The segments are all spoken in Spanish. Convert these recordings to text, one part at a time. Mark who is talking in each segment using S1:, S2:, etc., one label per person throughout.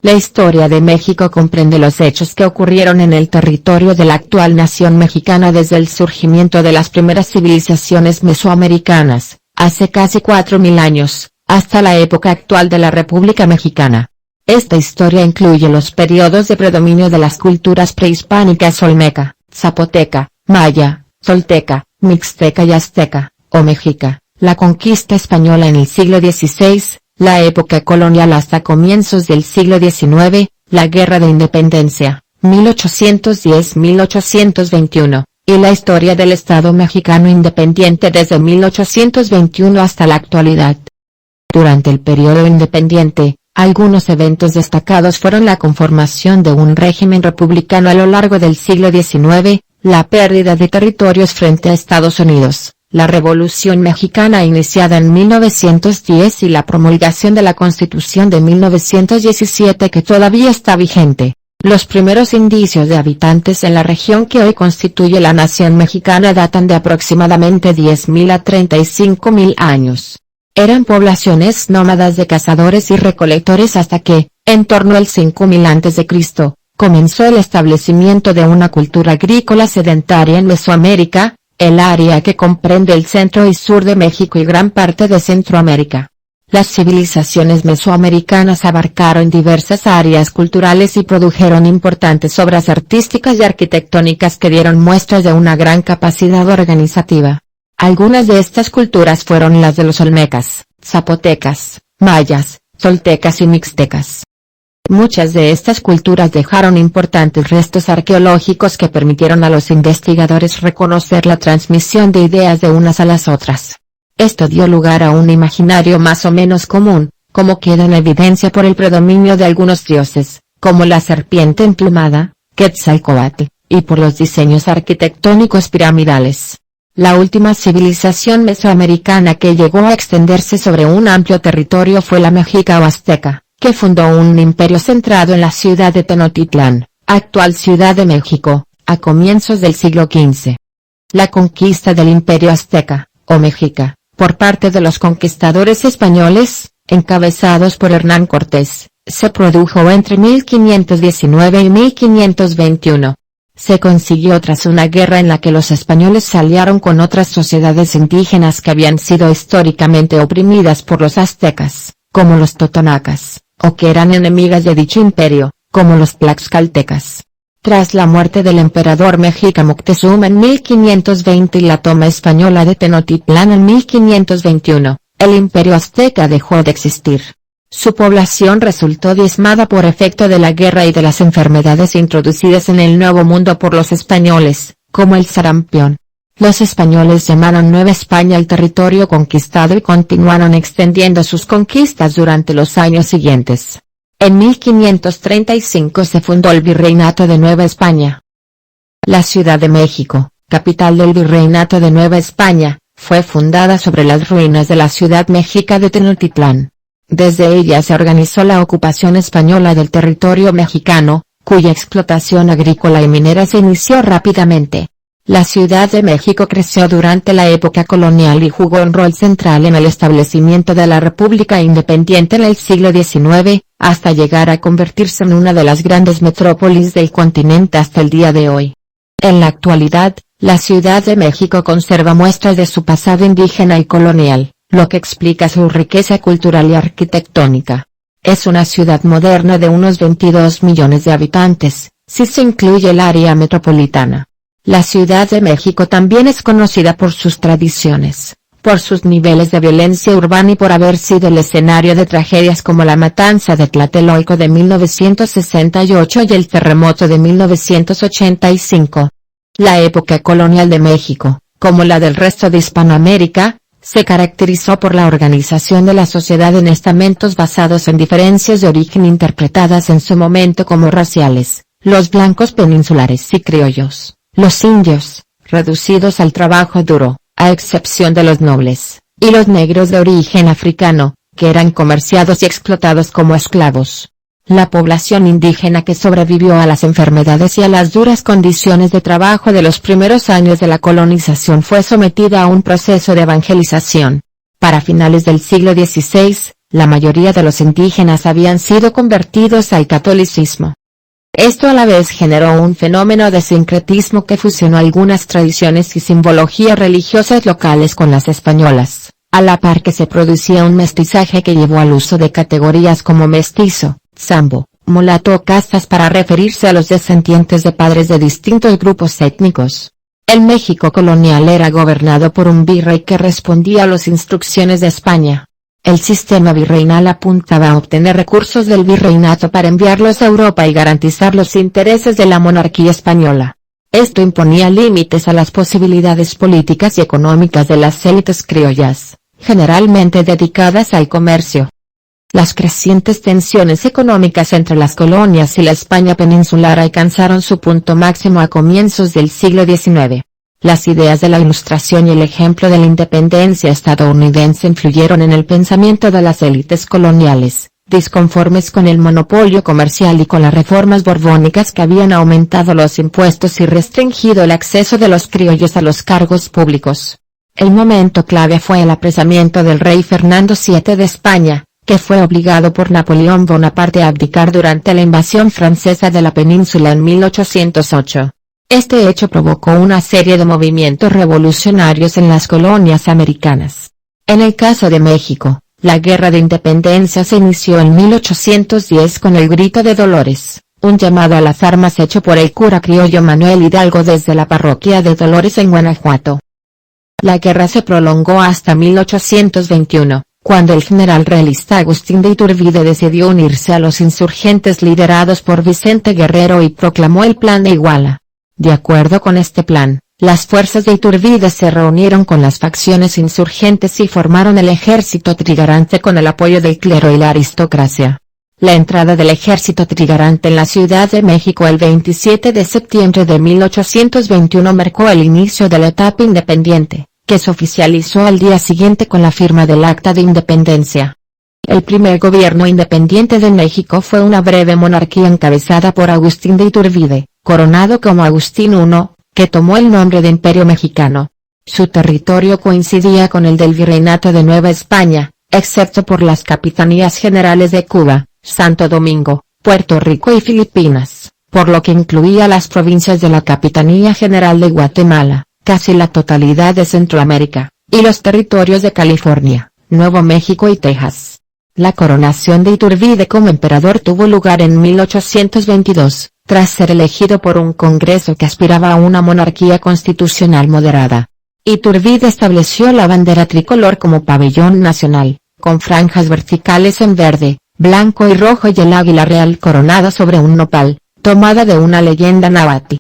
S1: La historia de México comprende los hechos que ocurrieron en el territorio de la actual nación mexicana desde el surgimiento de las primeras civilizaciones mesoamericanas, hace casi 4000 años, hasta la época actual de la República Mexicana. Esta historia incluye los periodos de predominio de las culturas prehispánicas olmeca, zapoteca, maya, tolteca, mixteca y azteca, o mexica, la conquista española en el siglo XVI, la época colonial hasta comienzos del siglo XIX, la Guerra de Independencia, 1810-1821, y la historia del Estado mexicano independiente desde 1821 hasta la actualidad. Durante el periodo independiente, algunos eventos destacados fueron la conformación de un régimen republicano a lo largo del siglo XIX, la pérdida de territorios frente a Estados Unidos, la Revolución Mexicana iniciada en 1910 y la promulgación de la Constitución de 1917 que todavía está vigente. Los primeros indicios de habitantes en la región que hoy constituye la nación mexicana datan de aproximadamente 10.000 a 35.000 años. Eran poblaciones nómadas de cazadores y recolectores hasta que, en torno al 5000 a.C., comenzó el establecimiento de una cultura agrícola sedentaria en Mesoamérica, el área que comprende el centro y sur de México y gran parte de Centroamérica. Las civilizaciones mesoamericanas abarcaron diversas áreas culturales y produjeron importantes obras artísticas y arquitectónicas que dieron muestras de una gran capacidad organizativa. Algunas de estas culturas fueron las de los olmecas, zapotecas, mayas, toltecas y mixtecas. Muchas de estas culturas dejaron importantes restos arqueológicos que permitieron a los investigadores reconocer la transmisión de ideas de unas a las otras. Esto dio lugar a un imaginario más o menos común, como queda en evidencia por el predominio de algunos dioses, como la serpiente emplumada, Quetzalcóatl, y por los diseños arquitectónicos piramidales. La última civilización mesoamericana que llegó a extenderse sobre un amplio territorio fue la mexica o azteca, que fundó un imperio centrado en la ciudad de Tenochtitlán, actual Ciudad de México, a comienzos del siglo XV. La conquista del imperio azteca, o mexica, por parte de los conquistadores españoles, encabezados por Hernán Cortés, se produjo entre 1519 y 1521. Se consiguió tras una guerra en la que los españoles se aliaron con otras sociedades indígenas que habían sido históricamente oprimidas por los aztecas, como los totonacas, o que eran enemigas de dicho imperio, como los tlaxcaltecas. Tras la muerte del emperador mexica Moctezuma en 1520 y la toma española de Tenochtitlán en 1521, el imperio azteca dejó de existir. Su población resultó diezmada por efecto de la guerra y de las enfermedades introducidas en el Nuevo Mundo por los españoles, como el sarampión. Los españoles llamaron Nueva España al territorio conquistado y continuaron extendiendo sus conquistas durante los años siguientes. En 1535 se fundó el Virreinato de Nueva España. La Ciudad de México, capital del Virreinato de Nueva España, fue fundada sobre las ruinas de la ciudad mexica de Tenochtitlán. Desde ella se organizó la ocupación española del territorio mexicano, cuya explotación agrícola y minera se inició rápidamente. La Ciudad de México creció durante la época colonial y jugó un rol central en el establecimiento de la República Independiente en el siglo XIX, hasta llegar a convertirse en una de las grandes metrópolis del continente hasta el día de hoy. En la actualidad, la Ciudad de México conserva muestras de su pasado indígena y colonial, lo que explica su riqueza cultural y arquitectónica. Es una ciudad moderna de unos 22 millones de habitantes, si se incluye el área metropolitana. La Ciudad de México también es conocida por sus tradiciones, por sus niveles de violencia urbana y por haber sido el escenario de tragedias como la matanza de Tlatelolco de 1968 y el terremoto de 1985. La época colonial de México, como la del resto de Hispanoamérica, se caracterizó por la organización de la sociedad en estamentos basados en diferencias de origen interpretadas en su momento como raciales, los blancos peninsulares y criollos, los indios, reducidos al trabajo duro, a excepción de los nobles, y los negros de origen africano, que eran comerciados y explotados como esclavos. La población indígena que sobrevivió a las enfermedades y a las duras condiciones de trabajo de los primeros años de la colonización fue sometida a un proceso de evangelización. Para finales del siglo XVI, la mayoría de los indígenas habían sido convertidos al catolicismo. Esto a la vez generó un fenómeno de sincretismo que fusionó algunas tradiciones y simbologías religiosas locales con las españolas, a la par que se producía un mestizaje que llevó al uso de categorías como mestizo, zambo, mulato o castas para referirse a los descendientes de padres de distintos grupos étnicos. El México colonial era gobernado por un virrey que respondía a las instrucciones de España. El sistema virreinal apuntaba a obtener recursos del virreinato para enviarlos a Europa y garantizar los intereses de la monarquía española. Esto imponía límites a las posibilidades políticas y económicas de las élites criollas, generalmente dedicadas al comercio. Las crecientes tensiones económicas entre las colonias y la España peninsular alcanzaron su punto máximo a comienzos del siglo XIX. Las ideas de la Ilustración y el ejemplo de la independencia estadounidense influyeron en el pensamiento de las élites coloniales, disconformes con el monopolio comercial y con las reformas borbónicas que habían aumentado los impuestos y restringido el acceso de los criollos a los cargos públicos. El momento clave fue el apresamiento del rey Fernando VII de España, que fue obligado por Napoleón Bonaparte a abdicar durante la invasión francesa de la península en 1808. Este hecho provocó una serie de movimientos revolucionarios en las colonias americanas. En el caso de México, la Guerra de Independencia se inició en 1810 con el Grito de Dolores, un llamado a las armas hecho por el cura criollo Manuel Hidalgo desde la parroquia de Dolores en Guanajuato. La guerra se prolongó hasta 1821, cuando el general realista Agustín de Iturbide decidió unirse a los insurgentes liderados por Vicente Guerrero y proclamó el Plan de Iguala. De acuerdo con este plan, las fuerzas de Iturbide se reunieron con las facciones insurgentes y formaron el ejército trigarante con el apoyo del clero y la aristocracia. La entrada del ejército trigarante en la Ciudad de México el 27 de septiembre de 1821 marcó el inicio de la etapa independiente, que se oficializó al día siguiente con la firma del Acta de Independencia. El primer gobierno independiente de México fue una breve monarquía encabezada por Agustín de Iturbide, coronado como Agustín I, que tomó el nombre de Imperio Mexicano. Su territorio coincidía con el del Virreinato de Nueva España, excepto por las capitanías generales de Cuba, Santo Domingo, Puerto Rico y Filipinas, por lo que incluía las provincias de la Capitanía General de Guatemala, casi la totalidad de Centroamérica, y los territorios de California, Nuevo México y Texas. La coronación de Iturbide como emperador tuvo lugar en 1822, tras ser elegido por un Congreso que aspiraba a una monarquía constitucional moderada. Iturbide estableció la bandera tricolor como pabellón nacional, con franjas verticales en verde, blanco y rojo y el águila real coronada sobre un nopal, tomada de una leyenda náhuatl.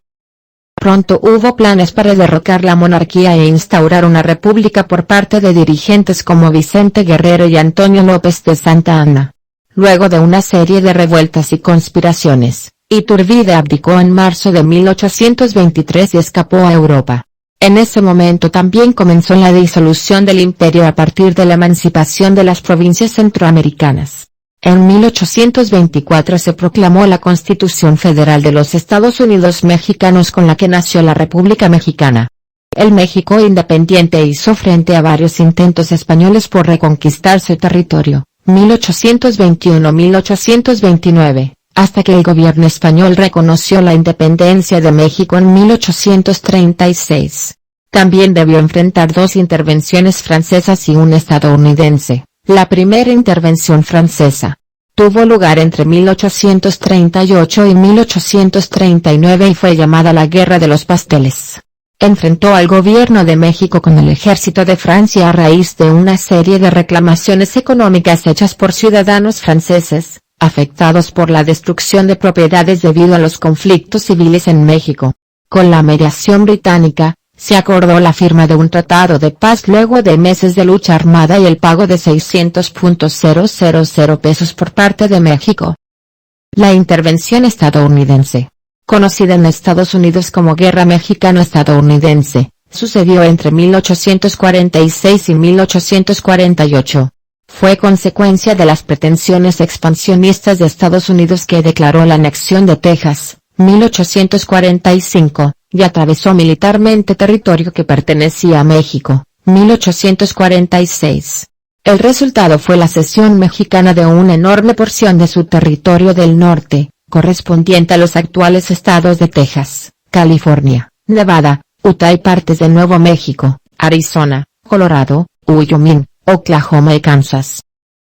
S1: Pronto hubo planes para derrocar la monarquía e instaurar una república por parte de dirigentes como Vicente Guerrero y Antonio López de Santa Anna. Luego de una serie de revueltas y conspiraciones, Iturbide abdicó en marzo de 1823 y escapó a Europa. En ese momento también comenzó la disolución del imperio a partir de la emancipación de las provincias centroamericanas. En 1824 se proclamó la Constitución Federal de los Estados Unidos Mexicanos con la que nació la República Mexicana. El México independiente hizo frente a varios intentos españoles por reconquistar su territorio, 1821-1829, hasta que el gobierno español reconoció la independencia de México en 1836. También debió enfrentar dos intervenciones francesas y una estadounidense. La primera intervención francesa tuvo lugar entre 1838 y 1839 y fue llamada la Guerra de los Pasteles. Enfrentó al gobierno de México con el ejército de Francia a raíz de una serie de reclamaciones económicas hechas por ciudadanos franceses, afectados por la destrucción de propiedades debido a los conflictos civiles en México. Con la mediación británica, se acordó la firma de un tratado de paz luego de meses de lucha armada y el pago de 600.000 pesos por parte de México. La intervención estadounidense, conocida en Estados Unidos como Guerra Mexicano-Estadounidense, sucedió entre 1846 y 1848. Fue consecuencia de las pretensiones expansionistas de Estados Unidos que declaró la anexión de Texas, 1845, y atravesó militarmente territorio que pertenecía a México, 1846. El resultado fue la cesión mexicana de una enorme porción de su territorio del norte, correspondiente a los actuales estados de Texas, California, Nevada, Utah y partes de Nuevo México, Arizona, Colorado, Wyoming, Oklahoma y Kansas.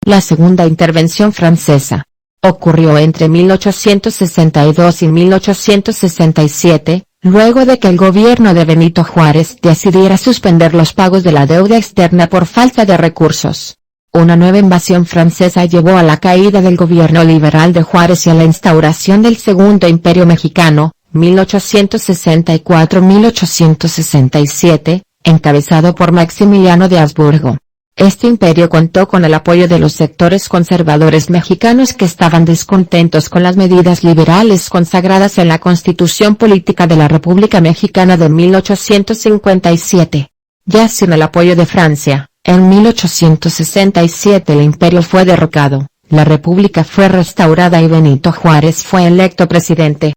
S1: La segunda intervención francesa ocurrió entre 1862 y 1867, luego de que el gobierno de Benito Juárez decidiera suspender los pagos de la deuda externa por falta de recursos. Una nueva invasión francesa llevó a la caída del gobierno liberal de Juárez y a la instauración del Segundo Imperio Mexicano, 1864-1867, encabezado por Maximiliano de Habsburgo. Este imperio contó con el apoyo de los sectores conservadores mexicanos que estaban descontentos con las medidas liberales consagradas en la Constitución Política de la República Mexicana de 1857. Ya sin el apoyo de Francia, en 1867 el imperio fue derrocado, la república fue restaurada y Benito Juárez fue electo presidente.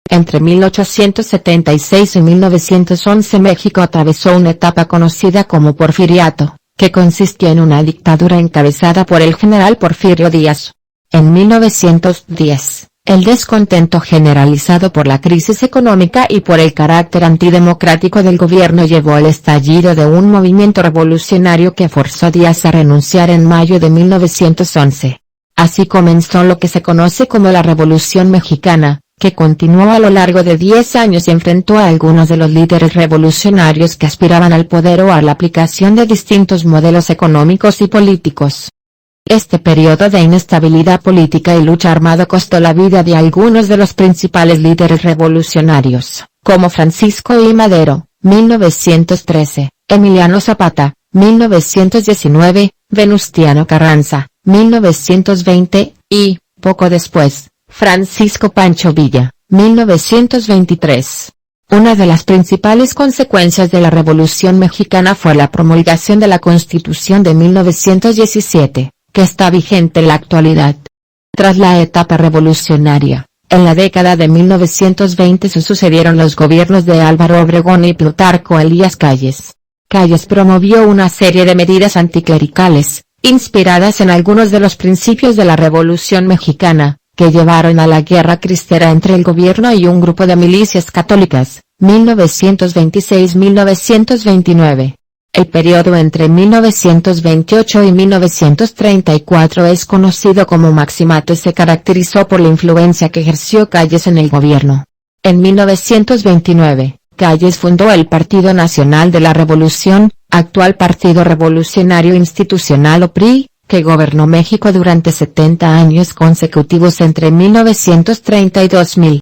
S1: Entre 1876 y 1911 México atravesó una etapa conocida como Porfiriato, que consistía en una dictadura encabezada por el general Porfirio Díaz. En 1910, el descontento generalizado por la crisis económica y por el carácter antidemocrático del gobierno llevó al estallido de un movimiento revolucionario que forzó a Díaz a renunciar en mayo de 1911. Así comenzó lo que se conoce como la Revolución Mexicana, que continuó a lo largo de 10 años y enfrentó a algunos de los líderes revolucionarios que aspiraban al poder o a la aplicación de distintos modelos económicos y políticos. Este periodo de inestabilidad política y lucha armada costó la vida de algunos de los principales líderes revolucionarios, como Francisco I. Madero, 1913, Emiliano Zapata, 1919, Venustiano Carranza, 1920, y, poco después, Francisco Pancho Villa, 1923. Una de las principales consecuencias de la Revolución Mexicana fue la promulgación de la Constitución de 1917, que está vigente en la actualidad. Tras la etapa revolucionaria, en la década de 1920 se sucedieron los gobiernos de Álvaro Obregón y Plutarco Elías Calles. Calles promovió una serie de medidas anticlericales, inspiradas en algunos de los principios de la Revolución Mexicana, que llevaron a la guerra cristera entre el gobierno y un grupo de milicias católicas, 1926-1929. El periodo entre 1928 y 1934 es conocido como Maximato y se caracterizó por la influencia que ejerció Calles en el gobierno. En 1929, Calles fundó el Partido Nacional de la Revolución, actual Partido Revolucionario Institucional o PRI, que gobernó México durante 70 años consecutivos entre 1930 y 2000.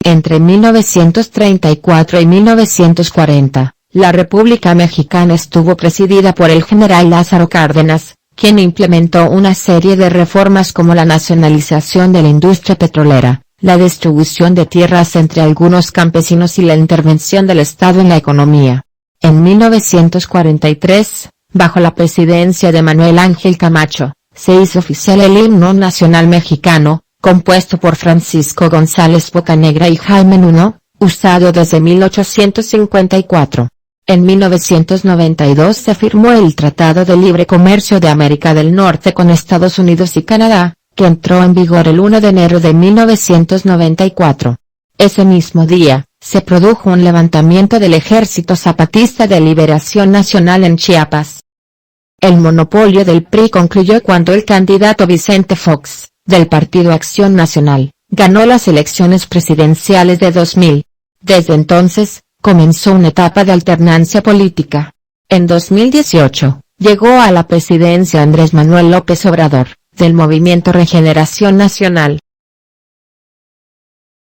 S1: Entre 1934 y 1940, la República Mexicana estuvo presidida por el general Lázaro Cárdenas, quien implementó una serie de reformas como la nacionalización de la industria petrolera, la distribución de tierras entre algunos campesinos y la intervención del Estado en la economía. En 1943, bajo la presidencia de Manuel Ángel Camacho, se hizo oficial el himno nacional mexicano, compuesto por Francisco González Bocanegra y Jaime Nuno, usado desde 1854. En 1992 se firmó el Tratado de Libre Comercio de América del Norte con Estados Unidos y Canadá, que entró en vigor el 1 de enero de 1994. Ese mismo día, se produjo un levantamiento del Ejército Zapatista de Liberación Nacional en Chiapas. El monopolio del PRI concluyó cuando el candidato Vicente Fox, del Partido Acción Nacional, ganó las elecciones presidenciales de 2000. Desde entonces, comenzó una etapa de alternancia política. En 2018, llegó a la presidencia Andrés Manuel López Obrador, del Movimiento Regeneración Nacional.